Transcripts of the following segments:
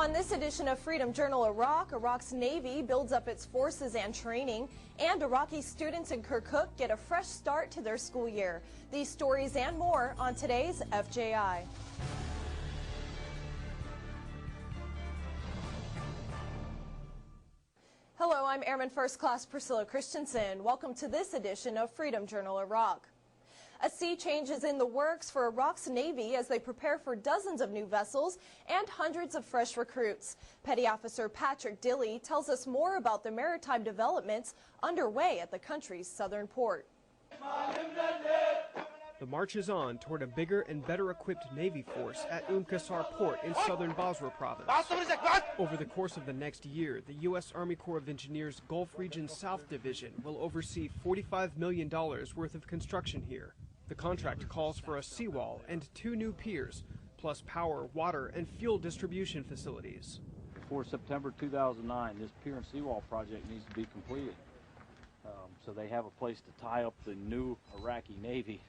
On this edition of Freedom Journal Iraq, Iraq's Navy builds up its forces and training, and Iraqi students in Kirkuk get a fresh start to their school year. These stories and more on today's FJI. Hello, I'm Airman First Class Priscilla Christensen. Welcome to this edition of Freedom Journal Iraq. A sea change is in the works for Iraq's Navy as they prepare for dozens of new vessels and hundreds of fresh recruits. Petty Officer Patrick Dilley tells us more about the maritime developments underway at the country's southern port. The march is on toward a bigger and better equipped Navy force at Qasr port in southern Basra province. Over the course of the next year, the U.S. Army Corps of Engineers Gulf Region South Division will oversee $45 million worth of construction here. The contract calls for a seawall and 2 new piers, plus power, water, and fuel distribution facilities. Before September 2009, this pier and seawall project needs to be completed. So they have a place to tie up the new Iraqi Navy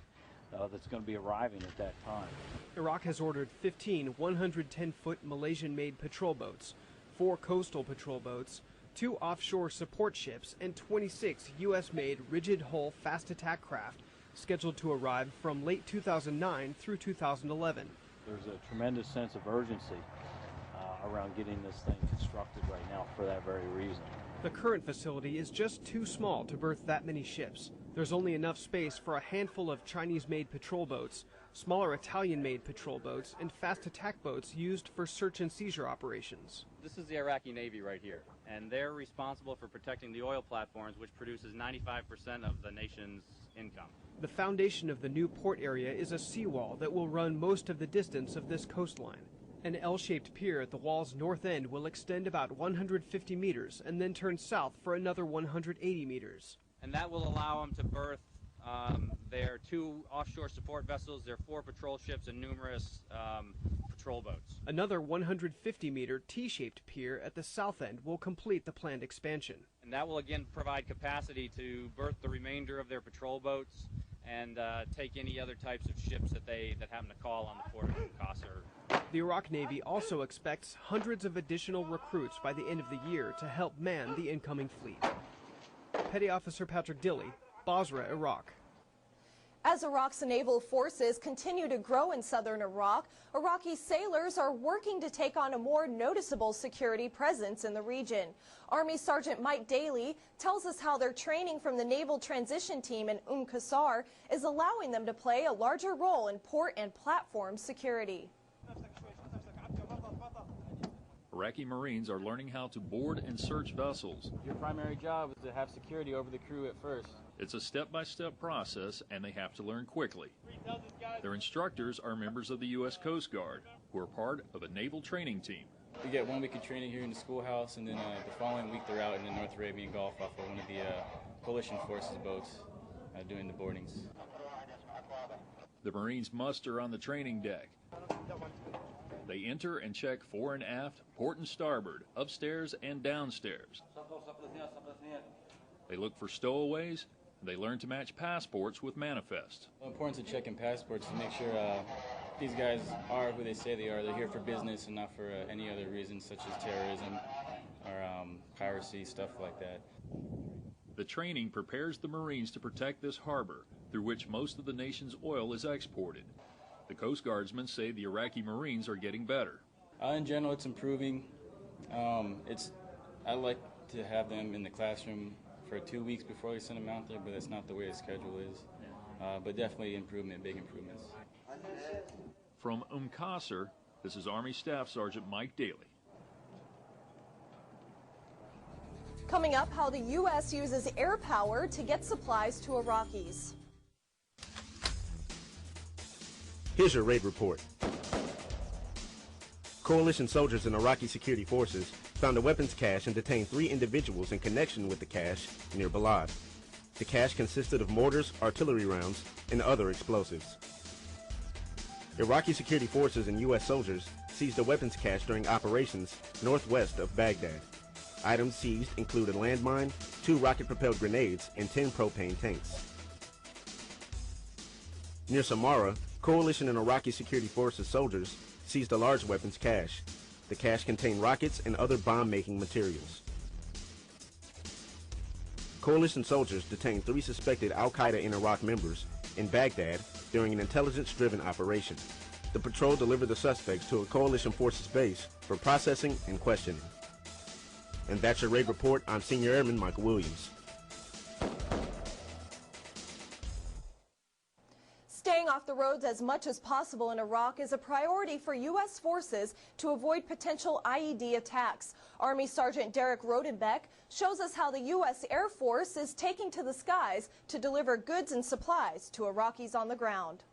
that's going to be arriving at that time. Iraq has ordered 15 110-foot Malaysian-made patrol boats, 4 coastal patrol boats, 2 offshore support ships, and 26 U.S.-made rigid-hull fast attack craft scheduled to arrive from late 2009 through 2011. There's a tremendous sense of urgency around getting this thing constructed right now for that very reason. The current facility is just too small to berth that many ships. There's only enough space for a handful of Chinese-made patrol boats, smaller Italian-made patrol boats, and fast attack boats used for search and seizure operations. This is the Iraqi Navy right here, and they're responsible for protecting the oil platforms, which produces 95% of the nation's income. The foundation of the new port area is a seawall that will run most of the distance of this coastline. An L-shaped pier at the wall's north end will extend about 150 meters and then turn south for another 180 meters. And that will allow them to berth their 2 offshore support vessels, their 4 patrol ships, and numerous patrol boats. Another 150-meter T-shaped pier at the south end will complete the planned expansion. And that will again provide capacity to berth the remainder of their patrol boats and take any other types of ships that happen to call on the port of Qasr. The Iraq Navy also expects hundreds of additional recruits by the end of the year to help man the incoming fleet. Petty Officer Patrick Dilley, Basra, Iraq. As Iraq's naval forces continue to grow in southern Iraq, Iraqi sailors are working to take on a more noticeable security presence in the region. Army Sergeant Mike Daly tells us how their training from the Naval Transition Team in Qasr is allowing them to play a larger role in port and platform security. Iraqi Marines are learning how to board and search vessels. Your primary job is to have security over the crew at first. It's a step-by-step process, and they have to learn quickly. Their instructors are members of the U.S. Coast Guard, who are part of a naval training team. We get 1 week of training here in the schoolhouse, and then the following week they're out in the North Arabian Gulf off of one of the coalition forces boats doing the boardings. The Marines muster on the training deck. They enter and check fore and aft, port and starboard, upstairs and downstairs. They look for stowaways, and they learn to match passports with manifests. The importance of checking passports to make sure these guys are who they say they are. They're here for business and not for any other reasons such as terrorism or piracy, stuff like that. The training prepares the Marines to protect this harbor, through which most of the nation's oil is exported. The Coast Guardsmen say the Iraqi Marines are getting better. In general, it's improving. I like to have them in the classroom for 2 weeks before we send them out there, but that's not the way the schedule is. But definitely improvement, big improvements. From Qasr, this is Army Staff Sergeant Mike Daly. Coming up, how the U.S. uses air power to get supplies to Iraqis. Here's your raid report. Coalition soldiers and Iraqi security forces found a weapons cache and detained 3 individuals in connection with the cache near Balad. The cache consisted of mortars, artillery rounds, and other explosives. Iraqi security forces and U.S. soldiers seized a weapons cache during operations northwest of Baghdad. Items seized include a landmine, 2 rocket-propelled grenades, and 10 propane tanks. Near Samarra, Coalition and Iraqi security forces soldiers seized a large weapons cache. The cache contained rockets and other bomb-making materials. Coalition soldiers detained 3 suspected al-Qaeda in Iraq members in Baghdad during an intelligence-driven operation. The patrol delivered the suspects to a coalition forces base for processing and questioning. And that's your raid report. I'm Senior Airman Michael Williams. Staying off the roads as much as possible in Iraq is a priority for U.S. forces to avoid potential IED attacks. Army Sergeant Derek Rodenbeck shows us how the U.S. Air Force is taking to the skies to deliver goods and supplies to Iraqis on the ground.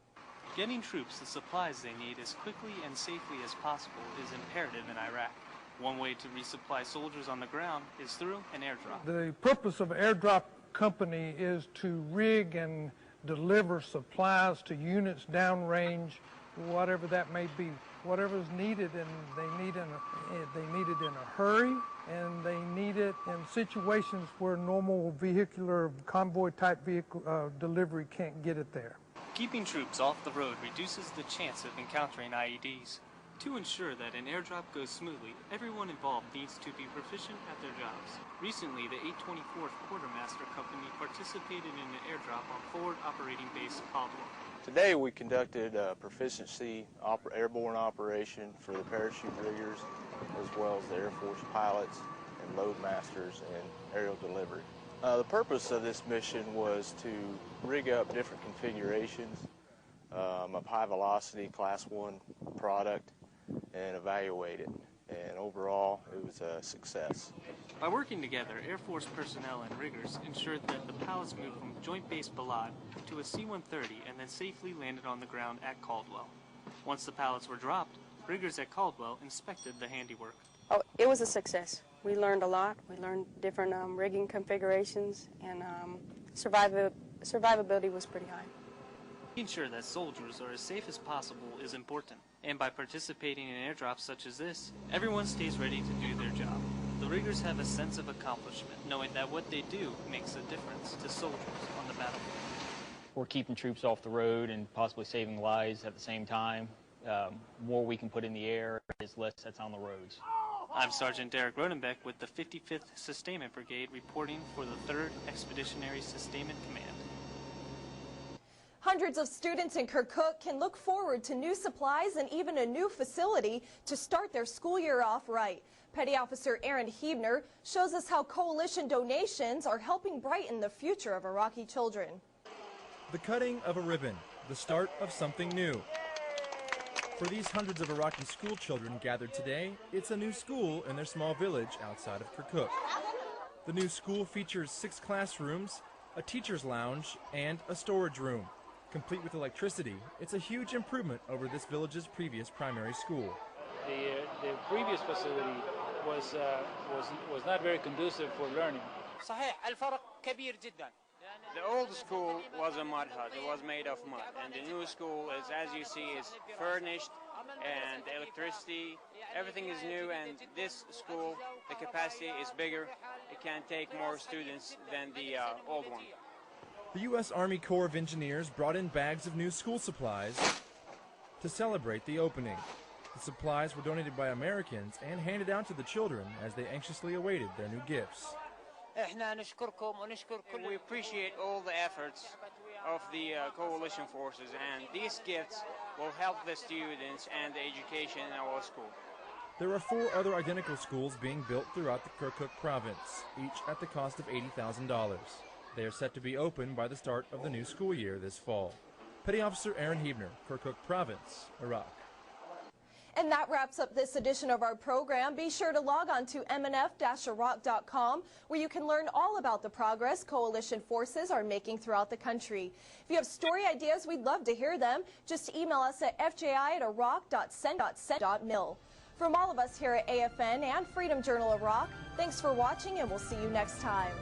Getting troops the supplies they need as quickly and safely as possible is imperative in Iraq. One way to resupply soldiers on the ground is through an airdrop. The purpose of an airdrop company is to rig and deliver supplies to units downrange, whatever that may be, whatever is needed, and they need it in a hurry, and they need it in situations where normal vehicular convoy type vehicle delivery can't get it there. Keeping troops off the road reduces the chance of encountering IEDs. To ensure that an airdrop goes smoothly, everyone involved needs to be proficient at their jobs. Recently, the 824th Quartermaster Company participated in an airdrop on Forward Operating Base Caldwell. Today we conducted a proficiency airborne operation for the parachute riggers as well as the Air Force pilots and load masters and aerial delivery. The purpose of this mission was to rig up different configurations of high velocity Class 1 product and evaluate it. And overall, it was a success. By working together, Air Force personnel and riggers ensured that the pallets moved from Joint Base Balad to a C-130 and then safely landed on the ground at Caldwell. Once the pallets were dropped, riggers at Caldwell inspected the handiwork. Oh, it was a success. We learned a lot. We learned different rigging configurations, and survivability was pretty high. Making sure that soldiers are as safe as possible is important, and by participating in airdrops such as this, everyone stays ready to do their job. The riggers have a sense of accomplishment, knowing that what they do makes a difference to soldiers on the battlefield. We're keeping troops off the road and possibly saving lives at the same time. More we can put in the air is less that's on the roads. I'm Sergeant Derek Rodenbeck with the 55th Sustainment Brigade reporting for the 3rd Expeditionary Sustainment Command. Hundreds of students in Kirkuk can look forward to new supplies and even a new facility to start their school year off right. Petty Officer Aaron Hebner shows us how coalition donations are helping brighten the future of Iraqi children. The cutting of a ribbon, the start of something new. For these hundreds of Iraqi school children gathered today, it's a new school in their small village outside of Kirkuk. The new school features 6 classrooms, a teacher's lounge, and a storage room. Complete with electricity, it's a huge improvement over this village's previous primary school. The previous facility was not very conducive for learning. The old school was a mud hut. It was made of mud, and the new school is, as you see, is furnished, and the electricity, everything is new. And this school, the capacity is bigger. It can take more students than the old one. The U.S. Army Corps of Engineers brought in bags of new school supplies to celebrate the opening. The supplies were donated by Americans and handed out to the children as they anxiously awaited their new gifts. We appreciate all the efforts of the coalition forces, and these gifts will help the students and the education in our school. There are 4 other identical schools being built throughout the Kirkuk province, each at the cost of $80,000. They are set to be open by the start of the new school year this fall. Petty Officer Aaron Hebner, Kirkuk Province, Iraq. And that wraps up this edition of our program. Be sure to log on to mnf-iraq.com, where you can learn all about the progress coalition forces are making throughout the country. If you have story ideas, we'd love to hear them. Just email us at fji@iraq.send.mil. From all of us here at AFN and Freedom Journal Iraq, thanks for watching, and we'll see you next time.